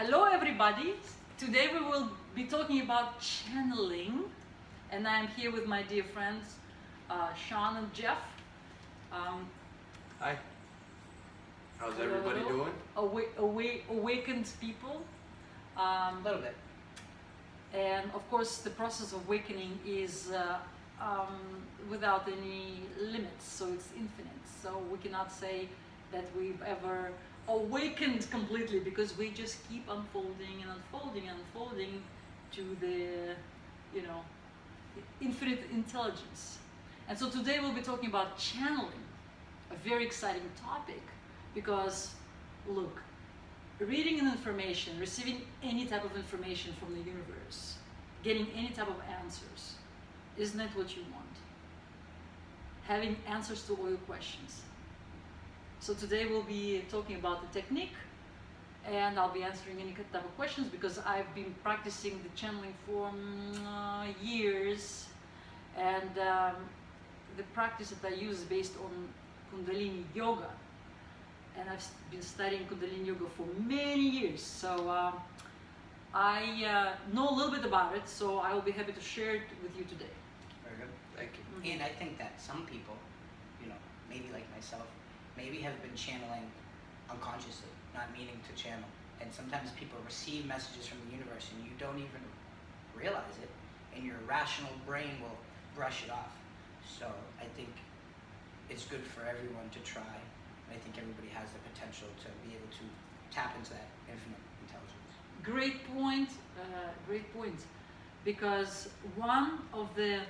Hello everybody. Today we will be talking about channeling, and I'm here with my dear friends Sean and Jeff. Hi. How's Hello, everybody hello. doing? Awakened people. A little bit. And of course the process of awakening is without any limits, so it's infinite. So we cannot say that we've ever awakened completely, because we just keep unfolding and unfolding and unfolding to the, infinite intelligence. And so today we'll be talking about channeling, a very exciting topic, because look, reading an information, receiving any type of information from the universe, getting any type of answers, isn't that what you want? Having answers to all your questions. So today we'll be talking about the technique, and I'll be answering any type of questions because I've been practicing the channeling for years, and the practice that I use is based on kundalini yoga, and I've been studying kundalini yoga for many years, so I know a little bit about it, so I will be happy to share it with you today. Very good. Thank you. Mm-hmm. And I think that some people, maybe like myself, maybe have been channeling unconsciously, not meaning to channel. And sometimes people receive messages from the universe and you don't even realize it, and your rational brain will brush it off. So I think it's good for everyone to try. I think everybody has the potential to be able to tap into that infinite intelligence. Great point, because one of the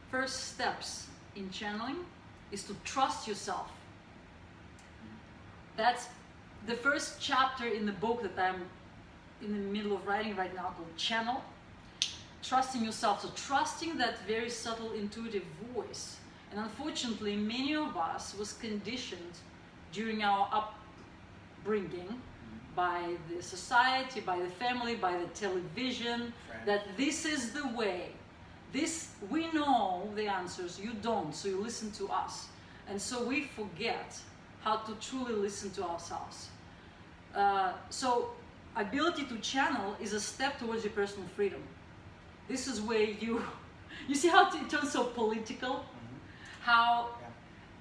first steps in channeling is to trust yourself. That's the first chapter in the book that I'm in the middle of writing right now, called Channel. Trusting yourself, so trusting that very subtle intuitive voice. And unfortunately, many of us was conditioned during our upbringing by the society, by the family, by the television, that this is the way. We know the answers, you don't, so you listen to us. And so we forget how to truly listen to ourselves. So ability to channel is a step towards your personal freedom. This is where you see how it turns so political, how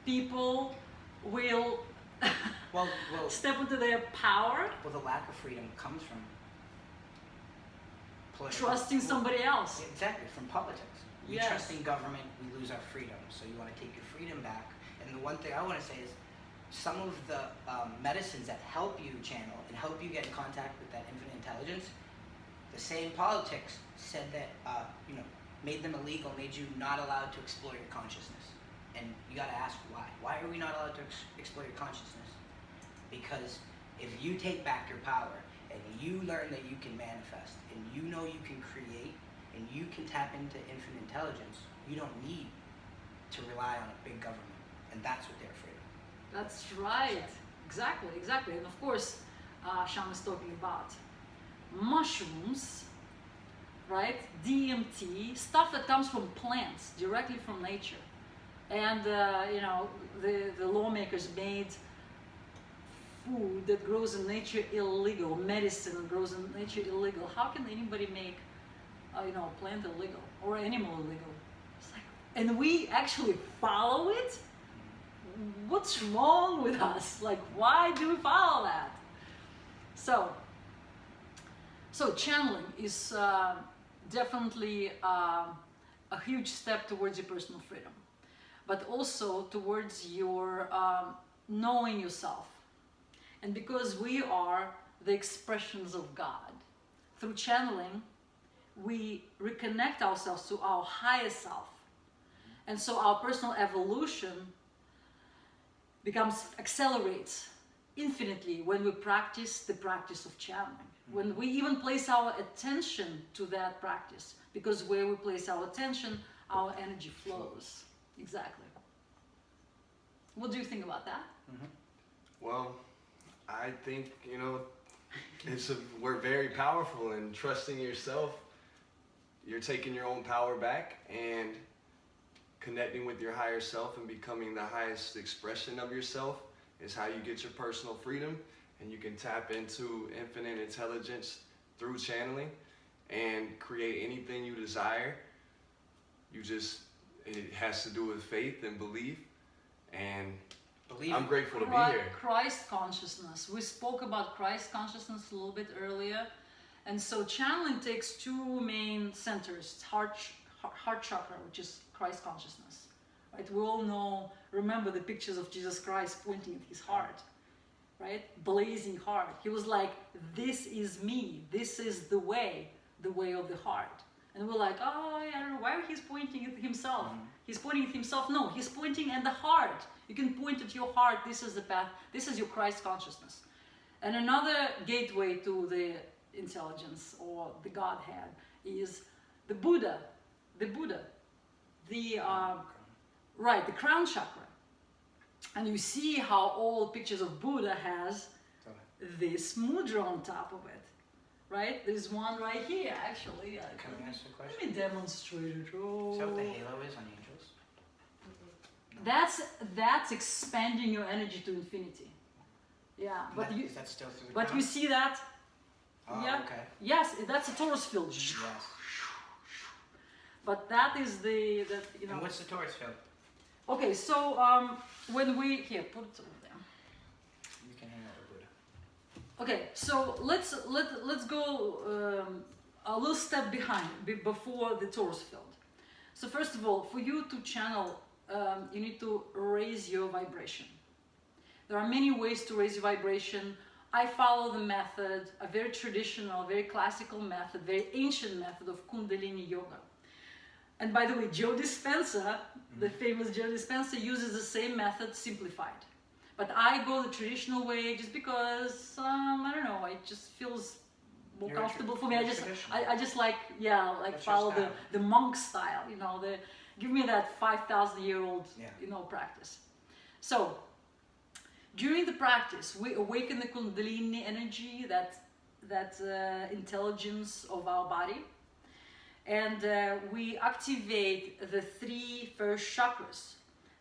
people will Well, step into their power. Well, the lack of freedom comes from political, Trusting somebody else. Exactly, from politics. We Yes. trust in government, we lose our freedom. So you want to take your freedom back. And the one thing I want to say is, some of the medicines that help you channel and help you get in contact with that infinite intelligence, the same politics said that, made them illegal, made you not allowed to explore your consciousness. And you got to ask why. Why are we not allowed to explore your consciousness? Because if you take back your power and you learn that you can manifest and you know you can create and you can tap into infinite intelligence, you don't need to rely on a big government. And that's what they're afraid of. That's right. Exactly. And of course, Sean is talking about mushrooms, right? DMT, stuff that comes from plants, directly from nature. And the lawmakers made food that grows in nature illegal, medicine that grows in nature illegal. How can anybody make a plant illegal or animal illegal? It's like, and we actually follow it? What's wrong with us? Like, why do we follow that? So channeling is definitely a huge step towards your personal freedom, but also towards your knowing yourself. And because we are the expressions of God, through channeling, we reconnect ourselves to our higher self. And so our personal evolution accelerates infinitely when we practice the practice of channeling. When we even place our attention to that practice, because where we place our attention, our energy flows. Exactly. What do you think about that? Well, I think, we're very powerful in trusting yourself. You're taking your own power back and connecting with your higher self and becoming the highest expression of yourself is how you get your personal freedom. and you can tap into infinite intelligence through channeling and create anything you desire. It has to do with faith and belief, and I'm grateful to be here. Christ consciousness. We spoke about Christ consciousness a little bit earlier. And so channeling takes two main centers, heart chakra, which is Christ consciousness. Right? We all remember the pictures of Jesus Christ pointing at his heart, right? Blazing heart. He was like, this is me, this is the way of the heart. And we're like, oh, I don't know, why he's pointing at himself? He's pointing at himself. No, he's pointing at the heart. You can point at your heart. This is the path. This is your Christ consciousness. And another gateway to the intelligence or the Godhead is the Buddha. The crown chakra. And you see how all pictures of Buddha has this mudra on top of it. Right? There's one right here, actually. Can I ask a question? Let me demonstrate it. Oh. Is that what the halo is on angels? That's expanding your energy to infinity. Yeah, but is that still through the But crown? you see that? Oh, Yeah. okay. Yes, that's a Taurus field. Yes. But that is And what's the Taurus field? Okay, so when we put it over there. You can hang out with Buddha. Okay, so let's go a little step before the Taurus field. So first of all, for you to channel, you need to raise your vibration. There are many ways to raise your vibration. I follow the method, a very traditional, very classical method, very ancient method of kundalini yoga. And by the way, Joe Dispenza, the famous Joe Dispenza, uses the same method simplified. But I go the traditional way just because, I don't know, it just feels more comfortable for me. I just like follow the monk style, give me that 5,000-year-old, practice. So, during the practice, we awaken the kundalini energy, that intelligence of our body. And we activate the three first chakras.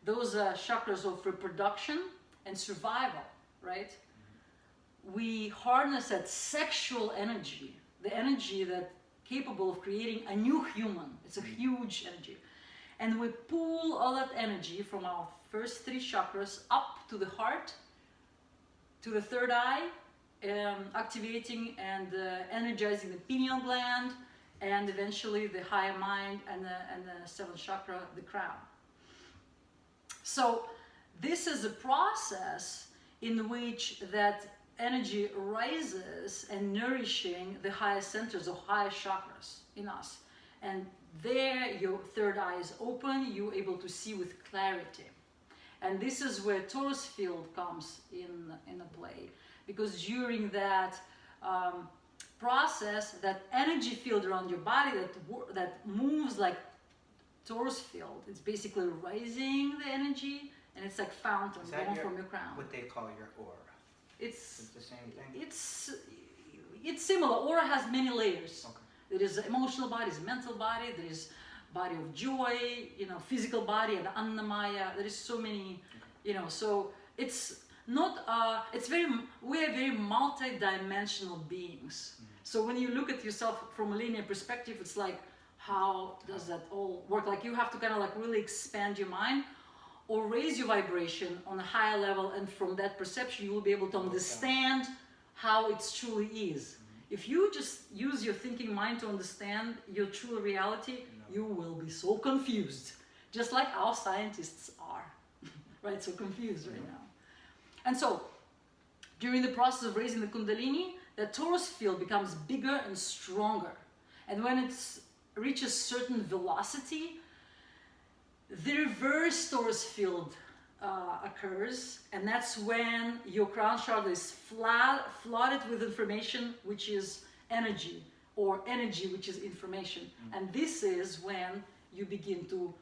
Those are chakras of reproduction and survival, right? We harness that sexual energy, the energy that's capable of creating a new human. It's a huge energy. And we pull all that energy from our first three chakras up to the heart, to the third eye, activating and energizing the pineal gland, and eventually the higher mind and the seventh chakra, the crown. So this is a process in which that energy rises and nourishing the higher centers or higher chakras in us. And there your third eye is open, you're able to see with clarity. And this is where Taurus field comes in a play, because during that process, that energy field around your body that moves like Taurus field, it's basically raising the energy, and it's like fountain going from your crown. What they call your aura. It's the same thing. It's similar. Aura has many layers. Okay. There is emotional body, there is mental body, there is body of joy, physical body and annamaya. There is so many, so it's not, we are very multi-dimensional beings. So when you look at yourself from a linear perspective, it's like, how does that all work? Like you have to kind of like really expand your mind or raise your vibration on a higher level, and from that perception you will be able to understand how it truly is. If you just use your thinking mind to understand your true reality, you will be so confused, just like our scientists are, right? So confused right now. And so, during the process of raising the kundalini, the Taurus field becomes bigger and stronger. And when it reaches certain velocity, the reverse Taurus field occurs, and that's when your crown chakra is flooded with information, which is energy, or energy, which is information. And this is when you begin to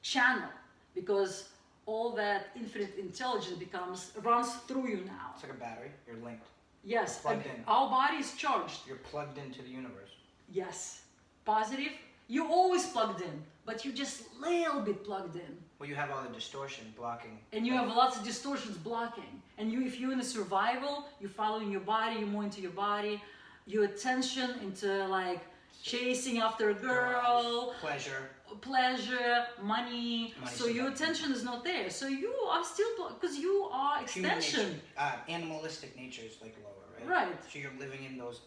channel, because all that infinite intelligence runs through you now. It's like a battery. You're linked. Yes, You're plugged in. Our body is charged. You're plugged into the universe. Yes, positive. You're always plugged in. but you're just a little bit plugged in. Well, you have all the distortion blocking. And you have lots of distortions blocking. And if you're in a survival, you're following your body, you're more into your body, your attention into like chasing after a girl, pleasure, money. So your attention is not there. So you are still, because you are extension. Animalistic nature is like lower, right? Right. So you're living in those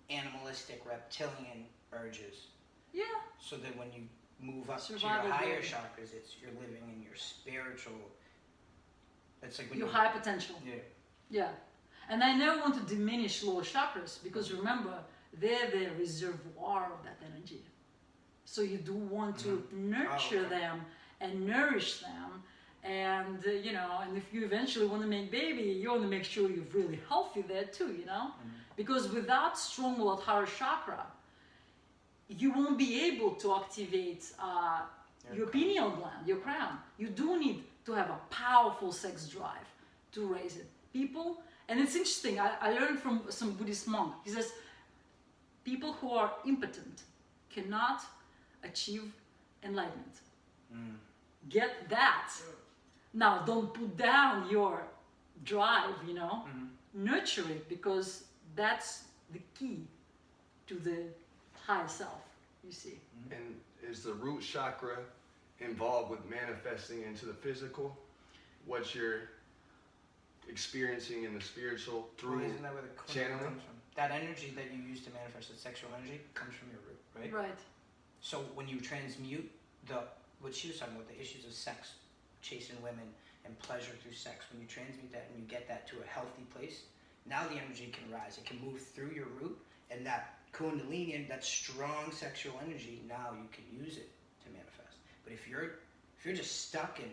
animalistic reptilian urges. Yeah. So that when you move up Survival to your higher mode. chakras, you're living in your spiritual. It's like when your high potential. Yeah. Yeah. And I never want to diminish lower chakras because remember, they're the reservoir of that energy. So you do want to nurture them and nourish them. And, you know, and if you eventually want to make baby, you want to make sure you're really healthy there too, you know? Because without strong Muladhara chakra, you won't be able to activate your pineal gland, your crown. You do need to have a powerful sex drive to raise it. People, and it's interesting, I learned from some Buddhist monk. He says, people who are impotent cannot achieve enlightenment. Get that. Now, don't put down your drive, you know. Nurture it, because that's the key to the higher self, you see. And is the root chakra involved with manifesting into the physical? What you're experiencing in the spiritual through isn't that where the kundalini channeling? comes from? That energy that you use to manifest the sexual energy comes from your root, right? Right. So when you transmute what she was talking about, the issues of sex, chasing women, and pleasure through sex, when you transmute that and you get that to a healthy place, now the energy can rise. It can move through your root, and that kundalini, and that strong sexual energy, now you can use it to manifest. But if you're just stuck in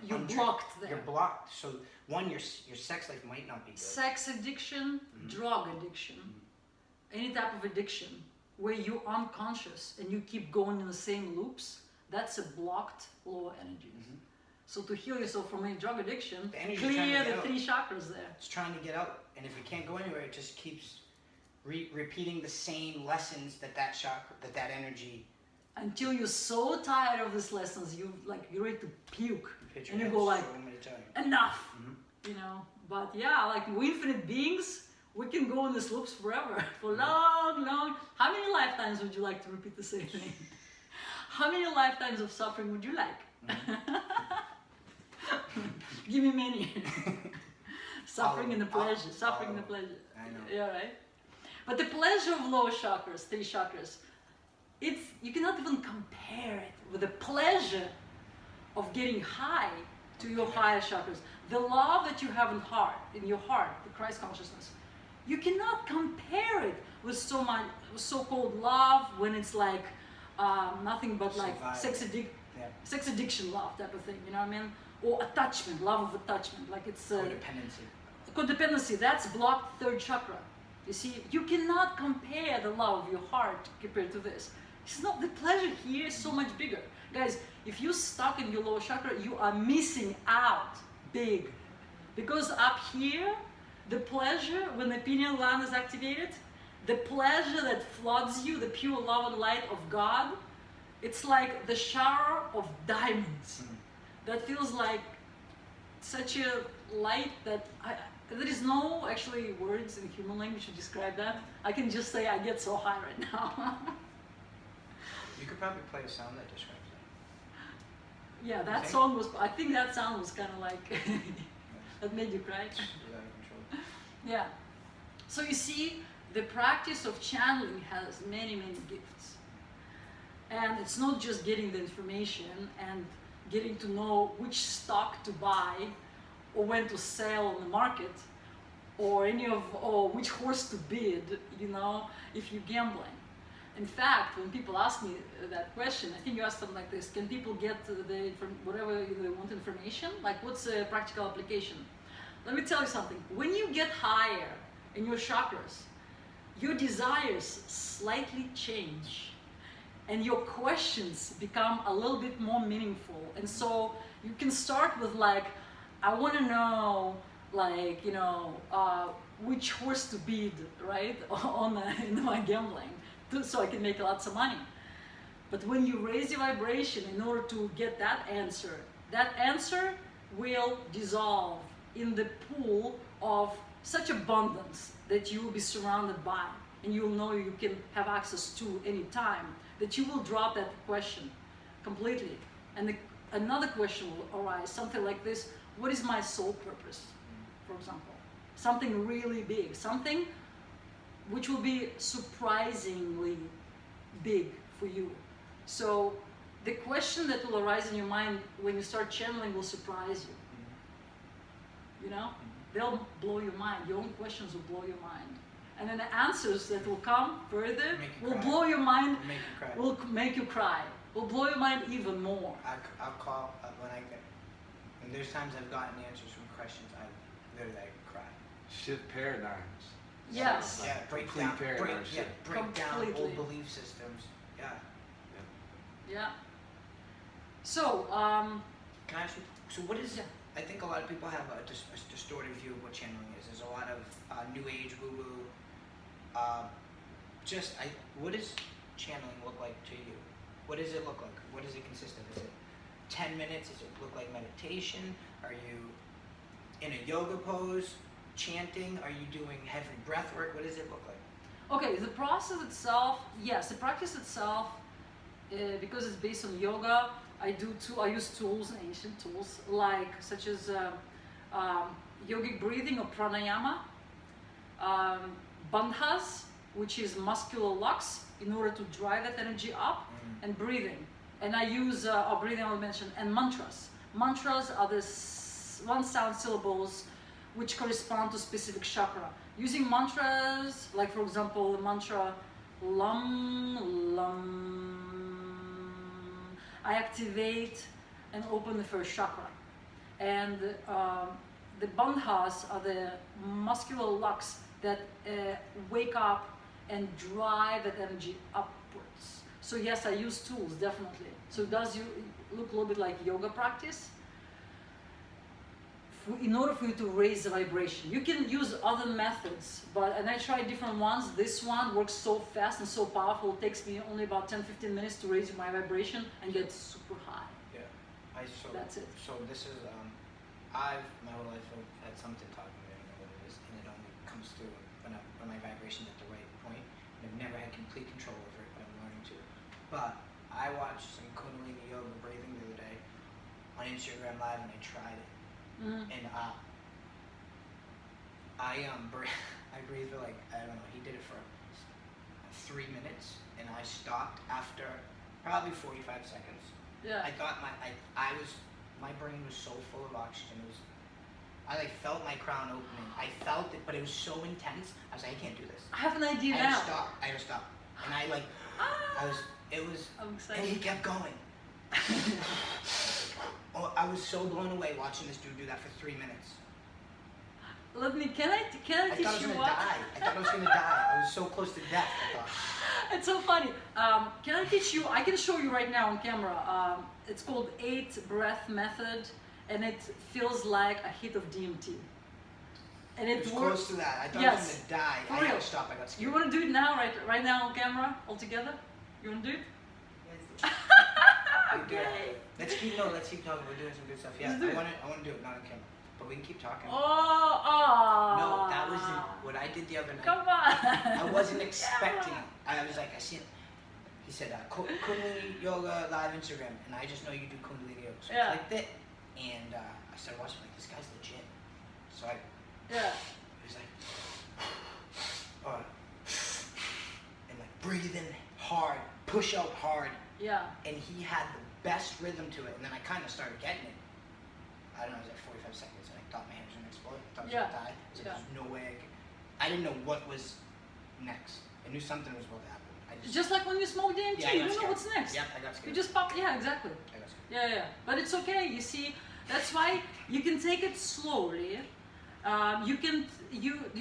you're blocked there. You're blocked. So one, your sex life might not be good. Sex addiction, drug addiction, any type of addiction where you're unconscious and you keep going in the same loops, that's a blocked lower energy. So to heal yourself from any drug addiction, clear the 3 chakras there. It's trying to get out, and if it can't go anywhere, it just keeps repeating the same lessons that chakra, that energy. Until you're so tired of these lessons, you're ready to puke, and you go like, enough, you know. But yeah, like we're infinite beings, we can go in these loops forever, for long. How many lifetimes would you like to repeat the same thing? How many lifetimes of suffering would you like? Give me many. Suffering and the pleasure, suffering and the pleasure. I know. Yeah, right? But the pleasure of lower chakras, 3 chakras, you cannot even compare it with the pleasure of getting high to your higher chakras. The love that you have in your heart, the Christ consciousness, you cannot compare it with so-called love when it's like nothing but like sex addiction love type of thing, you know what I mean? Or attachment, love of attachment, like it's codependency. That's blocked 3rd chakra. You see, you cannot compare the love of your heart compared to this. It's not, the pleasure here is so much bigger. Guys, if you're stuck in your lower chakra, you are missing out big. Because up here, the pleasure, when the pineal gland is activated, the pleasure that floods you, the pure love and light of God, it's like the shower of diamonds. That feels like such a light that there is no actually words in human language to describe that. I can just say I get so high right now. You could probably play a sound that describes that. Yeah, that song was, I think that sound was kind of like, that made you cry. Yeah. So you see, the practice of channeling has many, many gifts. And it's not just getting the information and getting to know which stock to buy or when to sell on the market or which horse to bid, you know, if you're gambling. In fact, when people ask me that question, I think you asked them like this: can people get whatever they want information? Like, what's the practical application? Let me tell you something. When you get higher in your chakras, your desires slightly change, and your questions become a little bit more meaningful. And so you can start with like, I want to know, like, you know, which horse to bid, right, in my gambling, so I can make lots of money. But when you raise your vibration in order to get that answer will dissolve in the pool of such abundance that you will be surrounded by, and you'll know you can have access to any time, that you will drop that question completely. And another question will arise, something like this: what is my soul purpose, for example? Something really big, something which will be surprisingly big for you. So the question that will arise in your mind when you start channeling will surprise you. You know? They'll blow your mind. Your own questions will blow your mind. And then the answers that will come further will blow your mind, will make you cry, will blow your mind even more. I'll call when I get, and there's times I've gotten answers from questions I literally cry. Shift paradigms. Yes. Yeah, break Complete down, paradigm shift. break down Completely. old belief systems. Yeah. Yeah. So, Can I ask you, so what is, Yeah. I think a lot of people have a distorted view of what channeling is. There's a lot of new age woo-woo. What does channeling look like to you? What does it look like? What does it consist of? Is it 10 minutes? Does it look like meditation? Are you in a yoga pose, chanting? Are you doing heavy breath work? What does it look like? okay, the process itself, yes, the practice itself, because it's based on yoga, I use tools, ancient tools, such as yogic breathing or pranayama, bandhas, which is muscular locks in order to drive that energy up, and breathing. And I use breathing, I mentioned, and mantras. Mantras are the one sound syllables which correspond to specific chakra. Using mantras, like for example, the mantra Lam Lam, I activate and open the first chakra. And the bandhas are the muscular locks that wake up and drive that energy upwards. So yes, I use tools, definitely. So it does look a little bit like yoga practice. In order for you to raise the vibration, you can use other methods, and I tried different ones. This one works so fast and so powerful. It takes me only about 10-15 minutes to raise my vibration and get super high. Yeah, That's it. So this is I've my whole life I've had something taught me. I don't know what it is, and it only comes through when my vibration's at the right point. And I've never had complete control over it, but I'm learning to. But I watched some kundalini yoga breathing the other day on Instagram Live, and I tried it. And I breathed for like, I don't know, he did it for 3 minutes, and I stopped after probably 45 seconds. Yeah. I got my brain was so full of oxygen. I felt my crown opening. I felt it, but it was so intense. I was like, I can't do this. I have an idea I now. had to stop. And I'm excited. And he kept going. Oh, I was so blown away watching this dude do that for 3 minutes. Can I teach you what? I thought I was gonna die. I was so close to death, I thought. It's so funny. Can I teach you? I can show you right now on camera. It's called 8 breath method, and it feels like a hit of DMT. And It was close to that. I thought I was gonna die. For I real. had to stop. I got scared. You want to do it now, right now on camera, all together? You want to do it? Okay. Let's keep talking. We're doing some good stuff. Yeah, Let's do it. I want to do it, not on camera. But we can keep talking. Oh. No, that wasn't what I did the other night. Come on. I wasn't expecting it. I was like, I see it. He said, Kundalini Yoga live Instagram, and I just know you do Kundalini Yoga. So I clicked it, and I started watching, like, this guy's legit. So he was like, and like breathe in hard, push out hard. Yeah. And he had the best rhythm to it, and then I kind of started getting it. I don't know, it was like 45 seconds, and I thought my head was gonna explode. I thought I was gonna die. I was like, there's no way I didn't know what was next. I knew something was about to happen. Just like when you smoke DMT, you don't know what's next. Yep, I got scared. You just pop. Yeah, exactly. I got scared. Yeah. But it's okay. You see, that's why you can take it slowly. You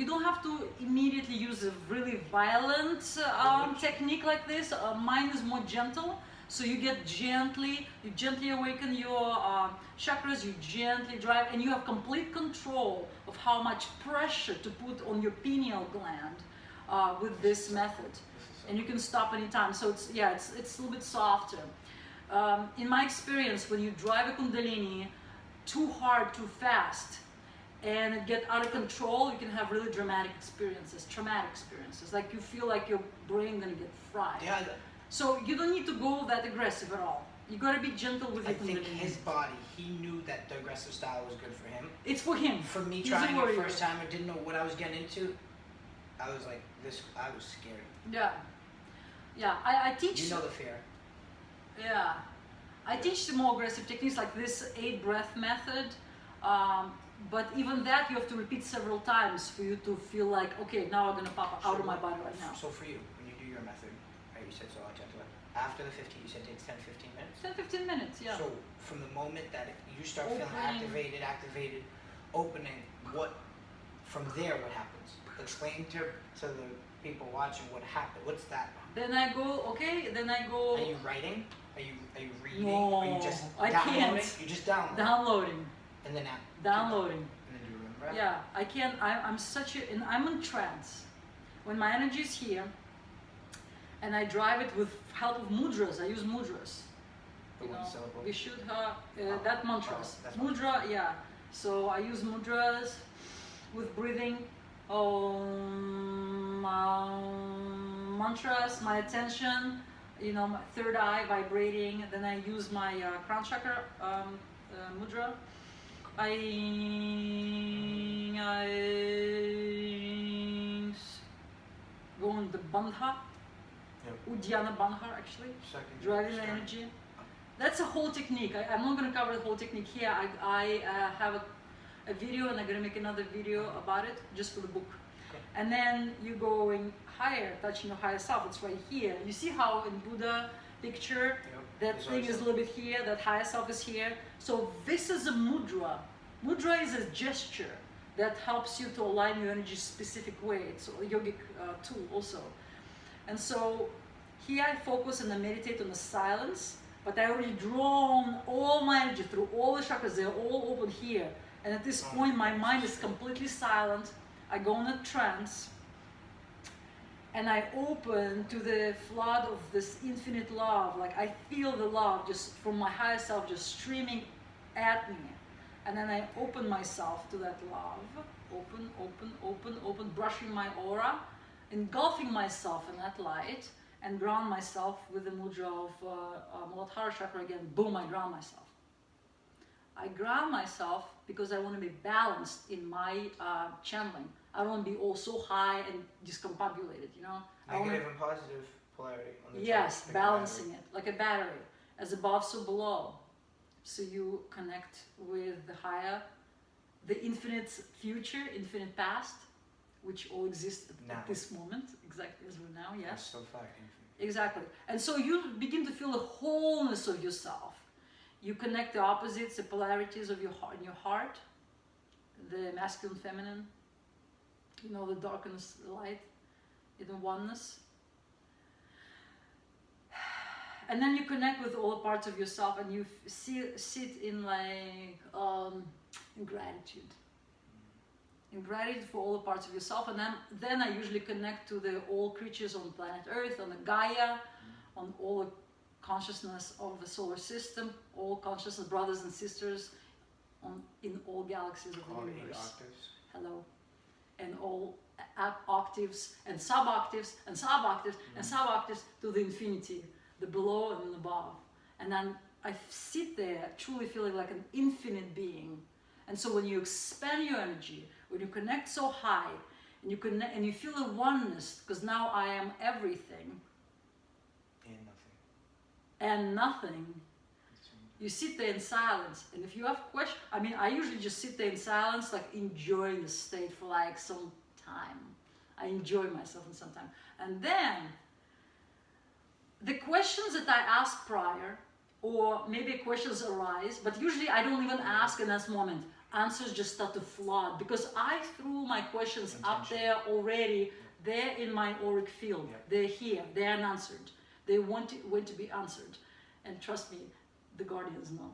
don't have to immediately use a really violent technique like this. Mine is more gentle. So you gently awaken your chakras, you gently drive, and you have complete control of how much pressure to put on your pineal gland with this method. and you can stop anytime. So it's a little bit softer. In my experience, when you drive a kundalini too hard, too fast, and it get out of control, you can have really dramatic experiences, traumatic experiences. Like you feel like your brain gonna get fried. Yeah. So you don't need to go that aggressive at all. You gotta be gentle with your I think kundalini. his body, he knew that the aggressive style was good for him. It's for him. For me, He's trying a it warrior. first time, I didn't know what I was getting into. I was like, I was scared. Yeah. Yeah, I teach. You know the fear. Yeah. I teach the more aggressive techniques like this 8 breath method. But even that you have to repeat several times for you to feel like, okay, now I'm gonna pop out of my body right now. So for you, when you do your method, right, you said so gentle. After the 15, you said it takes 10, 15 minutes? 10, 15 minutes, yeah. So from the moment that you start feeling Opening. activated, opening, from there what happens? Explain to the people watching what happened. What's that? Then I go. Are you writing? Are you reading? No, Are you just I downloading? can't. You just download. Downloading. And then Downloading. And then do you remember? Yeah, I can't. I'm in trance. When my energy is here, and I drive it with help of mudras. I use mudras. The one syllable. Vishuddha, that mantras. That's Mudra, yeah. So I use mudras with breathing. Mantras, my attention, my third eye vibrating. Then I use my crown chakra mudra. I go on the bandha, Uddiyana bandha actually, driving the energy. That's a whole technique. I'm not going to cover the whole technique here. I have a video, and I'm going to make another video about it just for the book. Okay. And then you going higher, touching your higher self. It's right here. You see how in Buddha picture, that thing is a little bit here, that higher self is here. So this is a mudra. Mudra is a gesture that helps you to align your energy specific way. It's a yogic tool also. And so here I focus and I meditate on the silence, but I already drawn all my energy through all the chakras. They're all open here. And at this point, my mind is completely silent. I go in a trance, and I open to the flood of this infinite love. Like I feel the love just from my higher self just streaming at me. And then I open myself to that love. Open, open, open, open, brushing my aura, engulfing myself in that light, and ground myself with the mudra of Muladhara chakra again. Boom, I ground myself. I ground myself because I want to be balanced in my channeling. I don't want to be all so high and discombobulated, Negative and positive polarity on the yes, chart, like a balancing it, like a battery. As above, so below. So you connect with the higher, the infinite future, infinite past, which all exist at this moment, exactly as we're now, yes. That's so far infinite. Exactly. And so you begin to feel the wholeness of yourself. You connect the opposites, the polarities of your heart, in your heart, the masculine, feminine, the darkness, the light, in the oneness. And then you connect with all the parts of yourself, and you sit in in gratitude. In gratitude for all the parts of yourself, and then I usually connect to all creatures on planet Earth, on the Gaia, on all the consciousness of the solar system, all consciousness brothers and sisters in all galaxies of the All universe. 8 octaves. Hello. And all octaves and sub-octaves and sub-octaves and sub-octaves to the infinity, the below and the above. And then I sit there truly feeling like an infinite being. And so when you expand your energy, when you connect so high, and you connect and you feel the oneness, because now I am everything and nothing, you sit there in silence. And if you have questions, I usually just sit there in silence, like enjoying the state for like some time. I enjoy myself in some time. And then the questions that I asked prior, or maybe questions arise, but usually I don't even ask in that moment. Answers just start to flood because I threw my questions up there already. They're in my auric field. They're here. They're unanswered. They want to be answered. And trust me, the guardians know.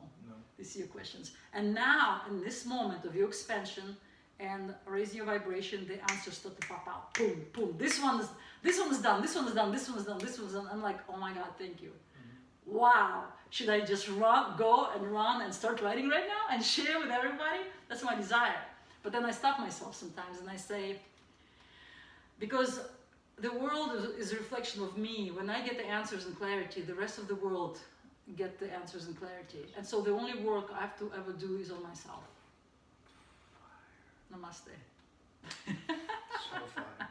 They see your questions. And now, in this moment of your expansion and raising your vibration, the answers start to pop out. Boom, boom. This one is done. This one is done. This one is done. This one is done. I'm like, oh my God, thank you. Wow. Should I just go and start writing right now and share with everybody? That's my desire. But then I stop myself sometimes and I say, because the world is a reflection of me. When I get the answers and clarity, the rest of the world get the answers and clarity. And so the only work I have to ever do is on myself. Namaste. So fun.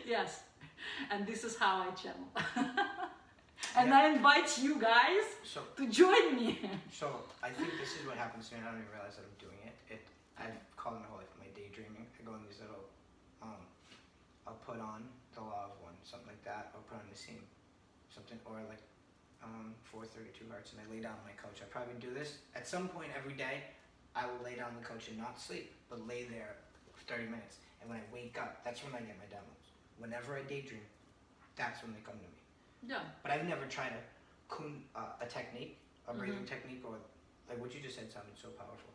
Yes. And this is how I channel. And I invite you guys to join me. So I think this is what happens to me. I don't even realize that I'm doing it. I've called it my whole life my daydreaming. I go in these little, I'll put on the Law of One, something like that. I'll put on the scene, something, or like 432 Hearts, and I lay down on my couch. I probably do this at some point every day. I will lay down on the couch and not sleep, but lay there for 30 minutes. And when I wake up, that's when I get my downloads. Whenever I daydream, that's when they come to me. Yeah. But I've never tried a technique, a breathing technique, or like what you just said sounded so powerful.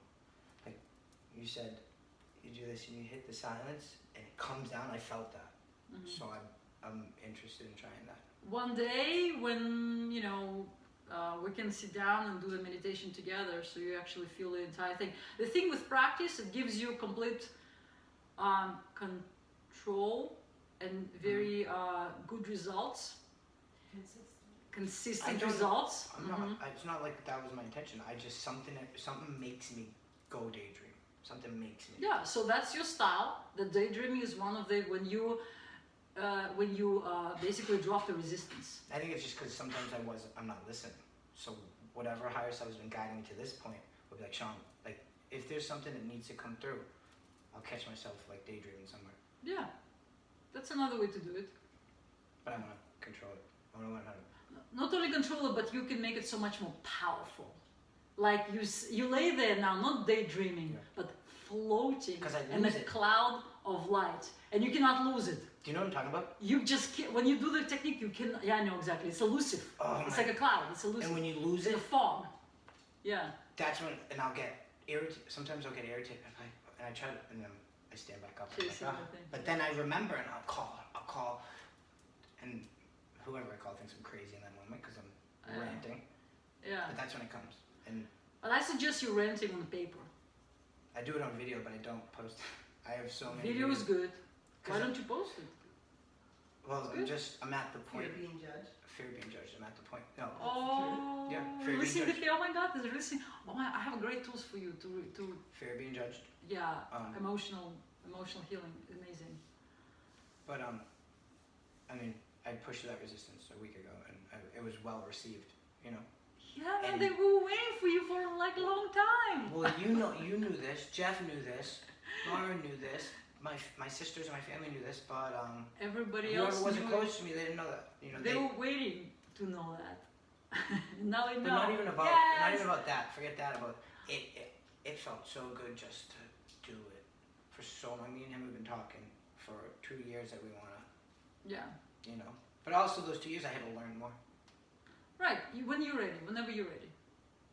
Like you said, you do this and you hit the silence and it comes down. I felt that. So I'm interested in trying that. One day when, you know, we can sit down and do the meditation together so you actually feel the entire thing. The thing with practice, it gives you complete control and very good results. Consistent results. I'm not, it's not like that was my intention. I just, something makes me go daydream. Something makes me. Yeah, so that's your style. The daydreaming is one of the, when you basically drop the resistance. I think it's just because sometimes I'm not listening. So whatever higher self has been guiding me to this point will be like, Sean, like if there's something that needs to come through, I'll catch myself like daydreaming somewhere. Yeah, that's another way to do it. But I want to control it. I want to learn how to. Not only control it, but you can make it so much more powerful. Like you lay there now, not daydreaming, but floating in a cloud of light, and you cannot lose it. Do you know what I'm talking about? You just can't, when you do the technique, you can. Yeah, I know exactly. It's elusive. It's like a cloud. It's elusive. And when you lose it, the fog. Yeah. That's when, and I'll get irritated. Sometimes I'll get irritated, and I try to, and then I stand back up. But then I remember, and I'll call, and whoever I call thinks I'm crazy in that moment because I'm ranting. Yeah. But that's when it comes. But I suggest you ranting on paper. I do it on video, but I don't post. I have so many. Video is good. Why don't you post it? Well, I'm at the point. Fear being judged. Fear being judged. I'm at the point. No. Oh. Yeah. Fear being judged. Oh my God, there's listening. Oh my, I have great tools for you to. Fear being judged. Yeah. Emotional healing, amazing. But I mean, I pushed that resistance a week ago, and it was well received. You know. Yeah, and they were waiting for you for like a long time. Well, you knew this. Jeff knew this. Mara knew this. My sisters and my family knew this, but everybody else whoever wasn't close to me, they didn't know that. You know, they were waiting to know that. Now they know. But not even about that. Forget that about it. It felt so good just to do it for so long. Me and him have been talking for 2 years that we wanna. Yeah. You know, but also those 2 years I had to learn more. Right. When you're ready. Whenever you're ready.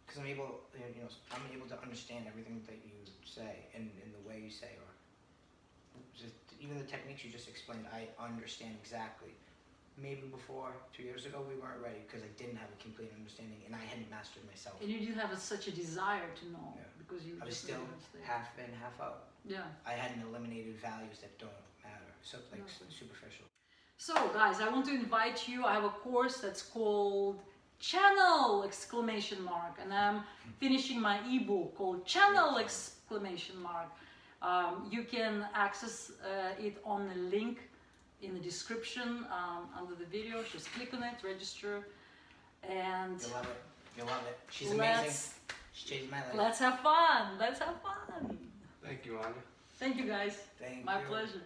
Because I'm able to understand everything that you say and in the way you say, or just even the techniques you just explained, I understand exactly. Maybe before 2 years ago we weren't ready because I didn't have a complete understanding and I hadn't mastered myself. And you didn't have such a desire to know because you. I was still half in, half out. Yeah. I hadn't eliminated values that don't matter, so like superficial. So guys, I want to invite you. I have a course that's called Channel ! And I'm finishing my ebook called Channel ! You can access it on the link in the description under the video. Just click on it, register, and you'll love it. You'll love it. She's amazing. She changed my life. Let's have fun. Let's have fun. Thank you, Anya. Thank you, guys. Thank you. My pleasure.